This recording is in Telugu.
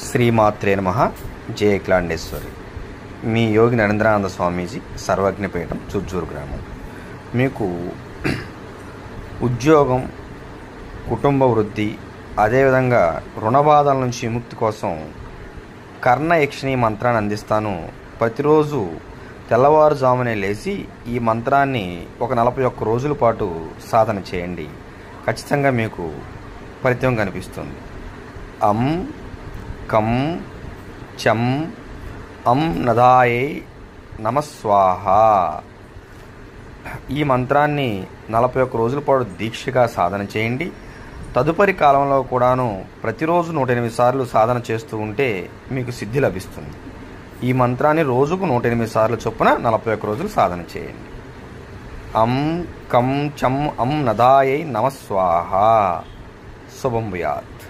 శ్రీమాత్రే నమః. జయ క్లాండేశ్వరి. మీ యోగి నరేంద్రానంద స్వామీజీ, సర్వజ్ఞపీఠం, చుజ్జూరు గ్రామం. మీకు ఉద్యోగం, కుటుంబ వృద్ధి, అదేవిధంగా రుణబాధల నుంచి విముక్తి కోసం కర్ణ యక్షిణి మంత్రాన్ని అందిస్తాను. ప్రతిరోజు తెల్లవారుజామునే లేచి ఈ మంత్రాన్ని ఒక 41 రోజుల పాటు సాధన చేయండి. ఖచ్చితంగా మీకు ఫలితం కనిపిస్తుంది. అం కం చం అం నదాయే నమస్వాహ. ఈ మంత్రాన్ని 41 రోజుల పాటు దీక్షగా సాధన చేయండి. తదుపరి కాలంలో కూడాను ప్రతిరోజు 108 సార్లు సాధన చేస్తూ ఉంటే మీకు సిద్ధి లభిస్తుంది. ఈ మంత్రాన్ని రోజుకు 108 సార్లు చొప్పున 41 రోజులు సాధన చేయండి. అం కం చం అం నదాయై నమస్వాహ. శుభం భూయాత్.